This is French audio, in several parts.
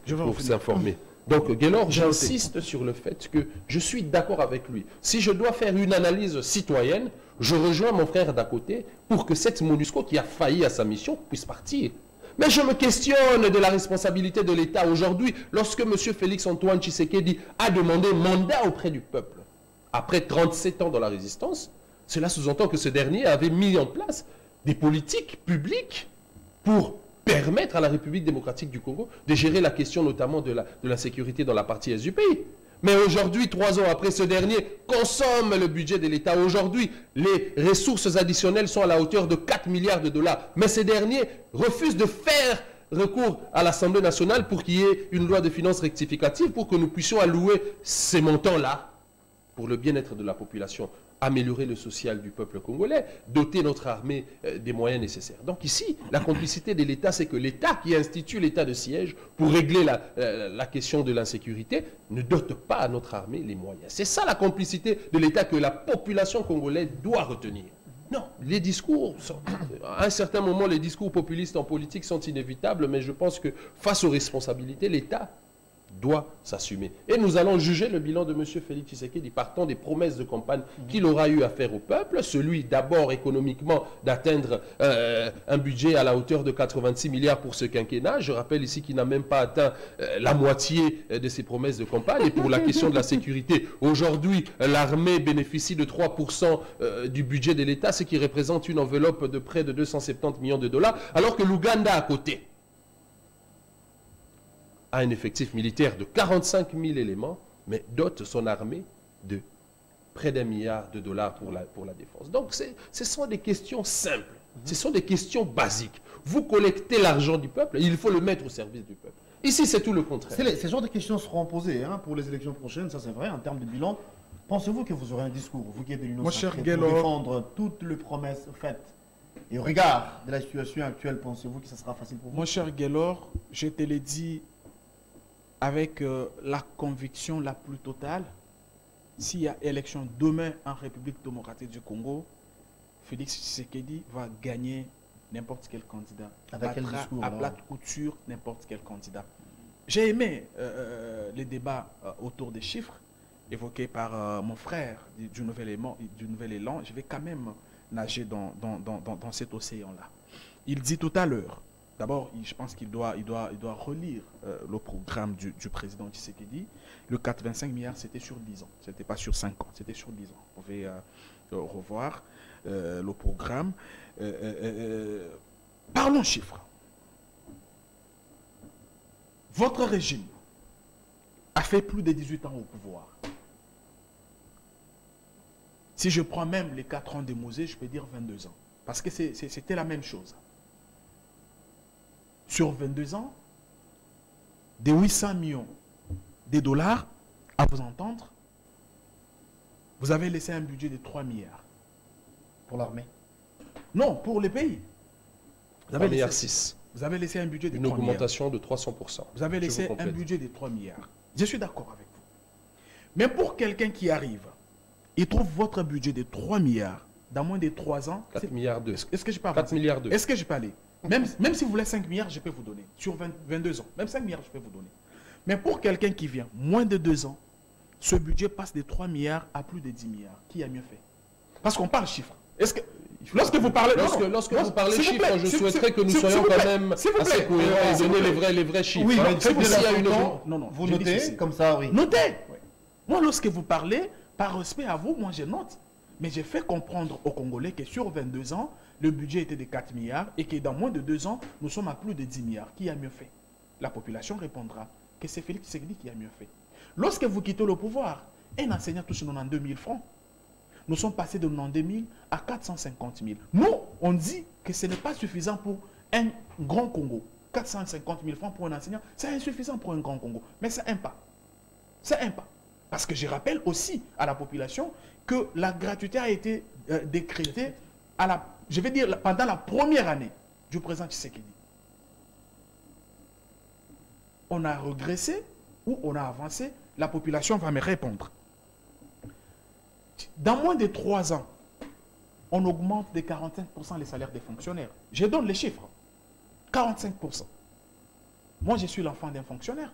pour s'informer. Donc, Gaylor, j'insiste sur le fait que je suis d'accord avec lui. Si je dois faire une analyse citoyenne, je rejoins mon frère d'à côté pour que cette MONUSCO qui a failli à sa mission puisse partir. Mais je me questionne de la responsabilité de l'État aujourd'hui lorsque M. Félix-Antoine Tshisekedi a demandé mandat auprès du peuple. Après 37 ans dans la résistance, cela sous-entend que ce dernier avait mis en place des politiques publiques pour permettre à la République démocratique du Congo de gérer la question notamment de la sécurité dans la partie est du pays. Mais aujourd'hui, 3 ans après, ce dernier consomme le budget de l'État. Aujourd'hui, les ressources additionnelles sont à la hauteur de 4 milliards de dollars. Mais ce dernier refuse de faire recours à l'Assemblée nationale pour qu'il y ait une loi de finances rectificative pour que nous puissions allouer ces montants-là pour le bien-être de la population, améliorer le social du peuple congolais, doter notre armée des moyens nécessaires. Donc ici, la complicité de l'État, c'est que l'État qui institue l'état de siège pour régler la question de l'insécurité ne dote pas à notre armée les moyens. C'est ça la complicité de l'État que la population congolaise doit retenir. Non, les discours, à un certain moment, les discours populistes en politique sont inévitables, mais je pense que face aux responsabilités, l'État doit s'assumer. Et nous allons juger le bilan de M. Félix Tshisekedi partant des promesses de campagne qu'il aura eu à faire au peuple, celui d'abord économiquement d'atteindre un budget à la hauteur de 86 milliards pour ce quinquennat. Je rappelle ici qu'il n'a même pas atteint la moitié de ses promesses de campagne. Et pour la question de la sécurité, aujourd'hui, l'armée bénéficie de 3% du budget de l'État, ce qui représente une enveloppe de près de 270 millions de dollars, alors que l'Ouganda à côté a un effectif militaire de 45 000 éléments, mais dote son armée de près d'1 milliard de dollars pour la défense. Donc, ce sont des questions simples, ce sont des questions basiques. Vous collectez l'argent du peuple, il faut le mettre au service du peuple. Ici, c'est tout le contraire. Ces genres de questions seront posées pour les élections prochaines, ça c'est vrai, en termes de bilan. Pensez-vous que vous aurez un discours, vous qui êtes de l'Union sacrée, pour défendre toutes les promesses faites? Et au regard de la situation actuelle, pensez-vous que ça sera facile pour vous? Mon cher Gaylor, je te l'ai dit avec la conviction la plus totale, s'il y a élection demain en République démocratique du Congo, Félix Tshisekedi va gagner n'importe quel candidat. Avec quel discours, à plate couture, n'importe quel candidat. J'ai aimé les débats autour des chiffres évoqués par mon frère du Nouvel Élan. Je vais quand même nager dans cet océan-là. Il dit tout à l'heure, d'abord, je pense qu'il doit relire le programme du président Tshisekedi. Le 4,25 milliards, c'était sur 10 ans. Ce n'était pas sur 5 ans, c'était sur 10 ans. Vous pouvez revoir le programme. Parlons chiffres. Votre régime a fait plus de 18 ans au pouvoir. Si je prends même les 4 ans de Mosée, je peux dire 22 ans. Parce que c'était la même chose. Sur 22 ans, de 800 millions de dollars, à vous entendre, vous avez laissé un budget de 3 milliards. Pour l'armée? Non, pour les pays. Vous avez laissé 6. Vous avez laissé un budget de 3 milliards. Une augmentation de 300%. Vous avez laissé un budget de 3 milliards. Je suis d'accord avec vous. Mais pour quelqu'un qui arrive, il trouve votre budget de 3 milliards dans moins de 3 ans. 4 milliards 2. Est-ce que je peux aller? 4 milliards 2. Est-ce que je peux aller? Même si vous voulez 5 milliards, je peux vous donner. Sur 22 ans. Même 5 milliards, je peux vous donner. Mais pour quelqu'un qui vient moins de 2 ans, ce budget passe de 3 milliards à plus de 10 milliards. Qui a mieux fait? Parce qu'on parle chiffres. Est-ce que lorsque vous parlez... Lorsque vous parlez chiffres, je souhaiterais que nous soyons quand même assez cohérents et donner les vrais chiffres. Oui, mais vous notez comme ça, oui. Notez. Moi, lorsque vous parlez, par respect à vous, moi je note. Mais j'ai fait comprendre aux Congolais que sur 22 ans, le budget était de 4 milliards et que dans moins de 2 ans, nous sommes à plus de 10 milliards. Qui a mieux fait? La population répondra que c'est Félix Tshisekedi qui a mieux fait. Lorsque vous quittez le pouvoir, un enseignant touche 92 000 francs. Nous sommes passés de 92 000 à 450 000. Nous, on dit que ce n'est pas suffisant pour un grand Congo. 450 000 francs pour un enseignant, c'est insuffisant pour un grand Congo. Mais c'est un pas. C'est un pas. Parce que je rappelle aussi à la population que la gratuité a été décrétée je vais dire, pendant la première année du président Tshisekedi. On a régressé ou on a avancé, la population va me répondre. Dans moins de 3 ans, on augmente de 45% les salaires des fonctionnaires. Je donne les chiffres. 45%. Moi, je suis l'enfant d'un fonctionnaire.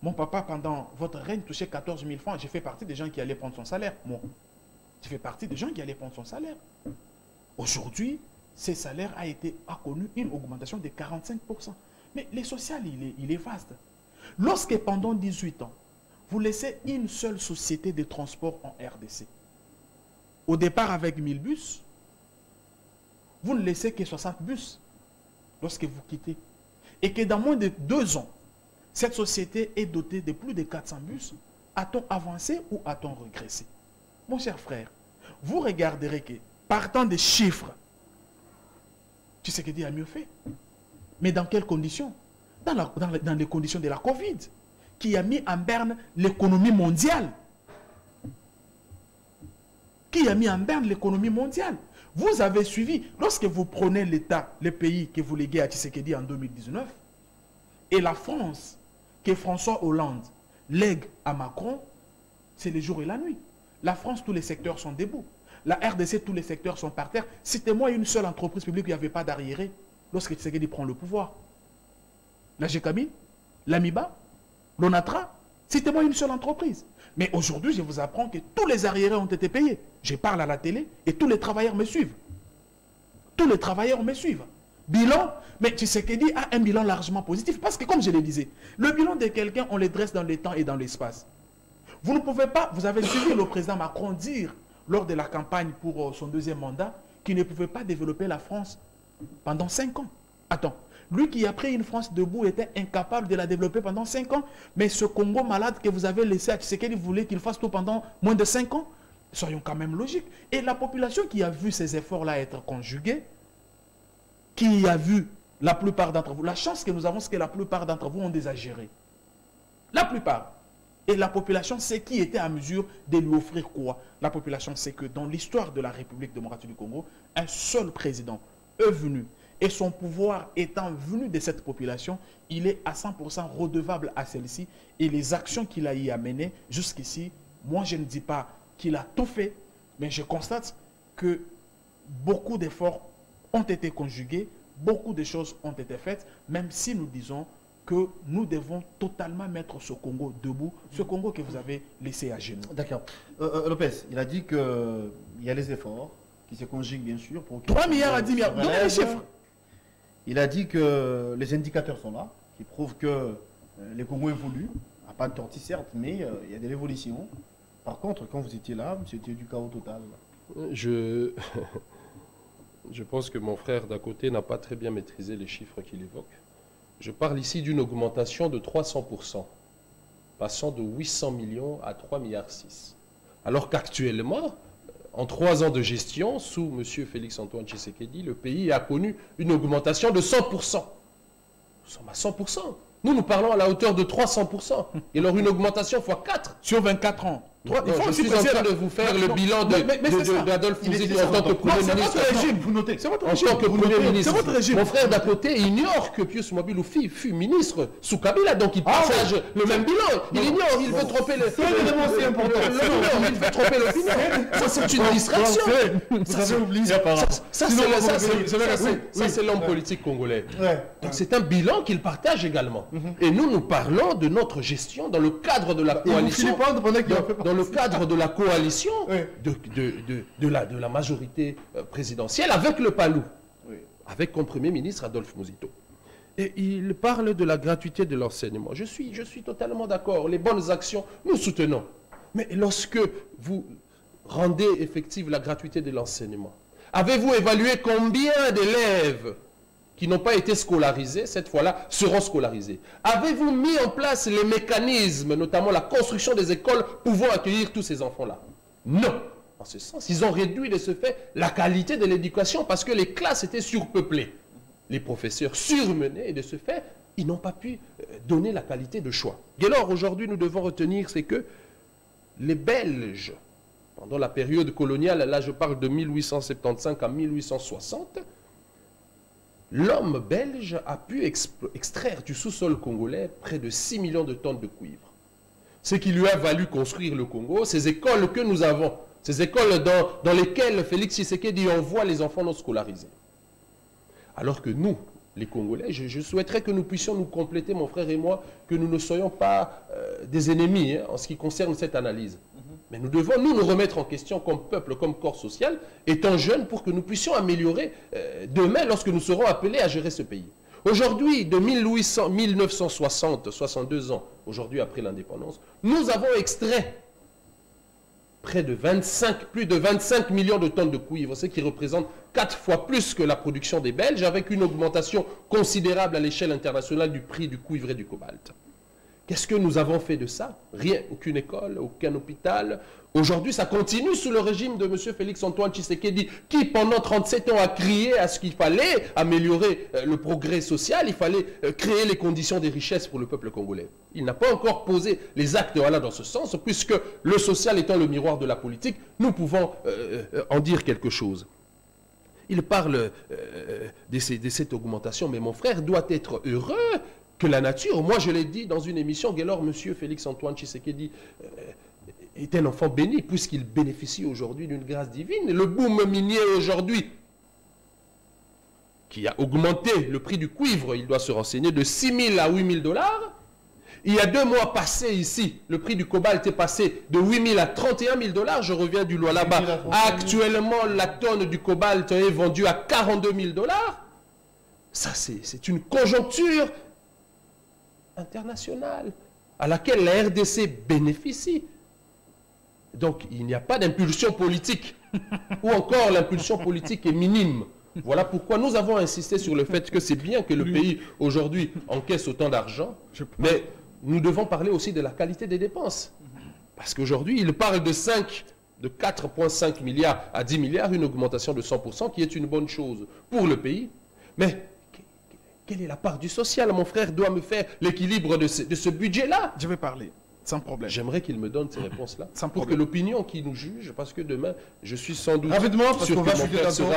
Mon papa, pendant votre règne, touchait 14 000 francs. J'ai fait partie des gens qui allaient prendre son salaire. Moi, j'ai fait partie des gens qui allaient prendre son salaire. Aujourd'hui, ces salaires a connu une augmentation de 45%. Mais le social, il est vaste. Lorsque pendant 18 ans, vous laissez une seule société de transport en RDC, au départ avec 1000 bus, vous ne laissez que 60 bus lorsque vous quittez. Et que dans moins de 2 ans, cette société est dotée de plus de 400 bus. A-t-on avancé ou a-t-on régressé? Mon cher frère, vous regarderez que, partant des chiffres, Tshisekedi a mieux fait. Mais dans quelles conditions? Dans les conditions de la Covid, qui a mis en berne l'économie mondiale. Qui a mis en berne l'économie mondiale. Vous avez suivi, lorsque vous prenez l'État, le pays que vous léguez à Tshisekedi en 2019, et la France, que François Hollande lègue à Macron, c'est le jour et la nuit. La France, tous les secteurs sont debout. La RDC, tous les secteurs sont par terre. Citez-moi une seule entreprise publique qui n'avait pas d'arriéré lorsque Tshisekedi prend le pouvoir. La GECAMI, l'AMIBA, l'ONATRA, citez-moi une seule entreprise. Mais aujourd'hui, je vous apprends que tous les arriérés ont été payés. Je parle à la télé et tous les travailleurs me suivent. Tous les travailleurs me suivent. Bilan, mais Tshisekedi a un bilan largement positif. Parce que comme je le disais, le bilan de quelqu'un, on le dresse dans le temps et dans l'espace. Vous ne pouvez pas, vous avez suivi le président Macron dire, lors de la campagne pour son 2e mandat, qu'il ne pouvait pas développer la France pendant 5 ans. Attends, lui qui a pris une France debout était incapable de la développer pendant 5 ans, mais ce Congo malade que vous avez laissé à Tshisekedi, vous voulez qu'il fasse tout pendant moins de 5 ans? Soyons quand même logiques. Et la population qui a vu ces efforts-là être conjugués, qui a vu la plupart d'entre vous, la chance que nous avons, c'est que la plupart d'entre vous ont déjà géré. La plupart. Et la population sait qui était à mesure de lui offrir quoi. La population sait que dans l'histoire de la République démocratique du Congo, un seul président est venu. Et son pouvoir étant venu de cette population, il est à 100% redevable à celle-ci. Et les actions qu'il a y amenées jusqu'ici, moi je ne dis pas qu'il a tout fait, mais je constate que beaucoup d'efforts ont été conjugués, beaucoup de choses ont été faites, même si nous disons que nous devons totalement mettre ce Congo debout, ce Congo que vous avez laissé à genoux. D'accord. Lopez, il a dit qu'il y a les efforts qui se conjuguent bien sûr. Pour 3 milliards à 10 milliards, donnez les chiffres. Il a dit que les indicateurs sont là, qui prouvent que les Congos évoluent. À pas de tortue certes, mais il y a de l'évolution. Par contre, quand vous étiez là, c'était du chaos total. Je pense que mon frère d'à côté n'a pas très bien maîtrisé les chiffres qu'il évoque. Je parle ici d'une augmentation de 300%, passant de 800 millions à 3,6 milliards. Alors qu'actuellement, en 3 ans de gestion, sous M. Félix-Antoine Tshisekedi, le pays a connu une augmentation de 100%. Nous sommes à 100%. Nous parlons à la hauteur de 300%. Et alors une augmentation x 4. Sur 24 ans. Je suis en train de vous faire le bilan d'Adolphe Mouzito en tant que Premier ministre. C'est votre régime, vous notez. En tant que Premier ministre. C'est votre régime. Mon frère d'à côté ignore que Pius Mobilou fut ministre sous Kabila, donc il partage le même bilan. Il ignore, il veut tromper le... C'est évidemment c'est important. Il veut tromper l'opinion. Ça c'est une distraction. Vous avez oublié Ça c'est l'homme politique congolais. Donc c'est un bilan qu'il partage également. Et nous parlons de notre gestion dans le cadre de la coalition. Dans le cadre de la coalition de la majorité présidentielle avec le PALU, avec comme Premier ministre Adolphe Mouzito. Et il parle de la gratuité de l'enseignement. Je suis totalement d'accord. Les bonnes actions, nous soutenons. Mais lorsque vous rendez effective la gratuité de l'enseignement, avez-vous évalué combien d'élèves qui n'ont pas été scolarisés, cette fois-là, seront scolarisés? Avez-vous mis en place les mécanismes, notamment la construction des écoles pouvant accueillir tous ces enfants-là? Non. En ce sens, ils ont réduit de ce fait la qualité de l'éducation parce que les classes étaient surpeuplées. Les professeurs surmenés et de ce fait, ils n'ont pas pu donner la qualité de choix. Dès lors, aujourd'hui, nous devons retenir, c'est que les Belges, pendant la période coloniale, là je parle de 1875 à 1860, l'homme belge a pu extraire du sous-sol congolais près de 6 millions de tonnes de cuivre. Ce qui lui a valu construire le Congo, ces écoles que nous avons, ces écoles dans lesquelles Félix Tshisekedi envoie les enfants non scolarisés. Alors que nous, les Congolais. Je souhaiterais que nous puissions nous compléter, mon frère et moi, que nous ne soyons pas des ennemis en ce qui concerne cette analyse. Mais nous devons nous remettre en question comme peuple, comme corps social, étant jeunes, pour que nous puissions améliorer demain lorsque nous serons appelés à gérer ce pays. Aujourd'hui, de 1960, 62 ans, aujourd'hui après l'indépendance, nous avons extrait plus de 25 millions de tonnes de cuivre, ce qui représente 4 fois plus que la production des Belges, avec une augmentation considérable à l'échelle internationale du prix du cuivre et du cobalt. Qu'est-ce que nous avons fait de ça? Rien, aucune école, aucun hôpital. Aujourd'hui, ça continue sous le régime de M. Félix-Antoine Tshisekedi, qui pendant 37 ans a crié à ce qu'il fallait améliorer le progrès social, il fallait créer les conditions des richesses pour le peuple congolais. Il n'a pas encore posé les actes dans ce sens, puisque le social étant le miroir de la politique, nous pouvons en dire quelque chose. Il parle de cette augmentation, mais mon frère doit être heureux que la nature, moi je l'ai dit dans une émission, Gaylor, M. Félix-Antoine Tshisekedi est un enfant béni puisqu'il bénéficie aujourd'hui d'une grâce divine. Le boom minier aujourd'hui, qui a augmenté le prix du cuivre, il doit se renseigner, de 6 000 à 8 000 dollars. Il y a 2 mois passés ici, le prix du cobalt est passé de 8 000 à 31 000 dollars. Je reviens du Lualaba. Actuellement, la tonne du cobalt est vendue à 42 000 dollars. Ça, c'est une conjoncture internationale à laquelle la RDC bénéficie. Donc, il n'y a pas d'impulsion politique, ou encore l'impulsion politique est minime. Voilà pourquoi nous avons insisté sur le fait que c'est bien que le pays, aujourd'hui, encaisse autant d'argent, mais nous devons parler aussi de la qualité des dépenses. Parce qu'aujourd'hui, il parle de 4,5 milliards à 10 milliards, une augmentation de 100%, qui est une bonne chose pour le pays. Mais quelle est la part du social? Mon frère doit me faire l'équilibre de ce budget-là. Je vais parler. Sans problème. J'aimerais qu'il me donne ces réponses-là. Sans pour problème. que l'opinion qui nous juge, parce que demain, je suis sans doute rapidement, parce sûr qu'on que va mon frère sera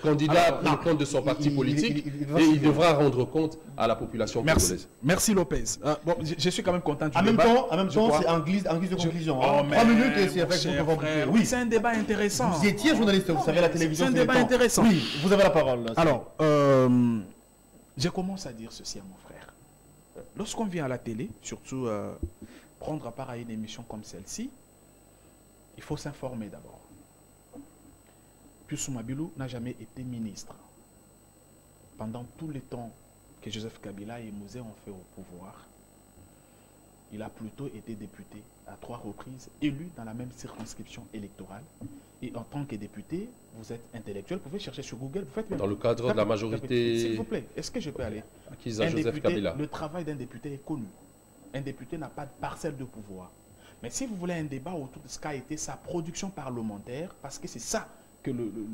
candidat pour le compte de son parti politique et il devra rendre compte à la population congolaise. Merci Lopez. Bon, je suis quand même content du en débat. En même temps, c'est en guise de conclusion. 3 minutes et c'est avec vous frère, oui, c'est un débat intéressant. Vous étiez journaliste, vous savez la télévision. C'est un débat intéressant. Oui, vous avez la parole. Alors, je commence à dire ceci à mon frère. Lorsqu'on vient à la télé, surtout prendre part à une émission comme celle-ci, il faut s'informer d'abord. Pius Mabilou n'a jamais été ministre. Pendant tous les temps que Joseph Kabila et Mouzé ont fait au pouvoir, il a plutôt été député à 3 reprises, élu dans la même circonscription électorale. Et en tant que député, vous êtes intellectuel, vous pouvez chercher sur Google. Vous faites même dans le cadre de la majorité... S'il vous plaît, est-ce que je peux aller? Acquise à Joseph Kabila. Le travail d'un député est connu. Un député n'a pas de parcelle de pouvoir. Mais si vous voulez un débat autour de ce qu'a été sa production parlementaire, parce que c'est ça que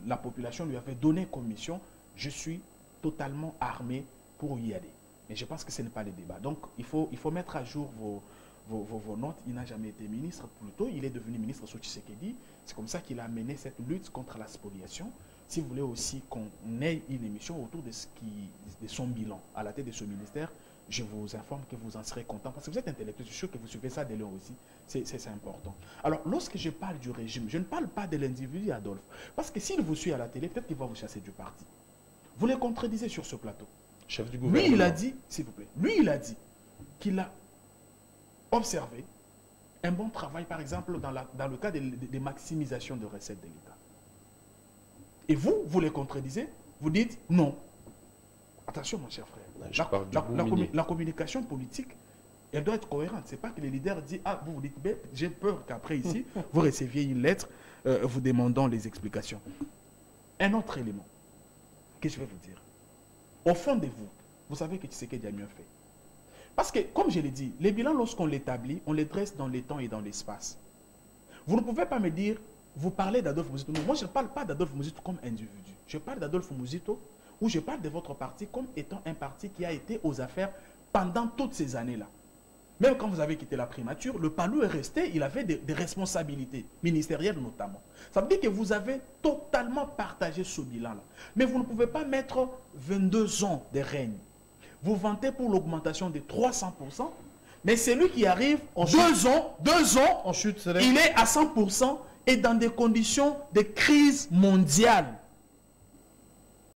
la population lui avait donné comme mission, je suis totalement armé pour y aller. Mais je pense que ce n'est pas le débat. Donc, il faut mettre à jour vos notes. Il n'a jamais été ministre. Plutôt, il est devenu ministre sous Tshisekedi. C'est comme ça qu'il a mené cette lutte contre la spoliation. Si vous voulez aussi qu'on ait une émission autour de son bilan à la tête de ce ministère, je vous informe que vous en serez content. Parce que vous êtes intellectuel, je suis sûr que vous suivez ça de loin aussi. C'est important. Alors, lorsque je parle du régime, je ne parle pas de l'individu Adolphe. Parce que s'il vous suit à la télé, peut-être qu'il va vous chasser du parti. Vous les contredisez sur ce plateau. Chef du gouvernement. Lui, il a dit, s'il vous plaît, lui, il a dit qu'il a observé un bon travail, par exemple, dans le cas de maximisation de recettes de l'État. Et vous les contredisez, vous dites non. Attention, mon cher frère. La communication politique, elle doit être cohérente. Ce n'est pas que le leader dit, ah, vous dites, j'ai peur qu'après ici, vous receviez une lettre vous demandant les explications. Un autre élément que je vais vous dire. Au fond de vous, vous savez que Tshisekedi a mieux fait. Parce que, comme je l'ai dit, les bilans, lorsqu'on l'établit, on les dresse dans le temps et dans l'espace. Vous ne pouvez pas me dire, vous parlez d'Adolphe Mouzito. Non, moi, je ne parle pas d'Adolphe Mouzito comme individu. Je parle d'Adolphe Mouzito ou je parle de votre parti comme étant un parti qui a été aux affaires pendant toutes ces années-là. Même quand vous avez quitté la primature, le Palou est resté, il avait des responsabilités ministérielles notamment. Ça veut dire que vous avez totalement partagé ce bilan-là. Mais vous ne pouvez pas mettre 22 ans de règne. Vous vantez pour l'augmentation de 300%, mais celui qui arrive en 2 ans, en chute, il est à 100% et dans des conditions de crise mondiale.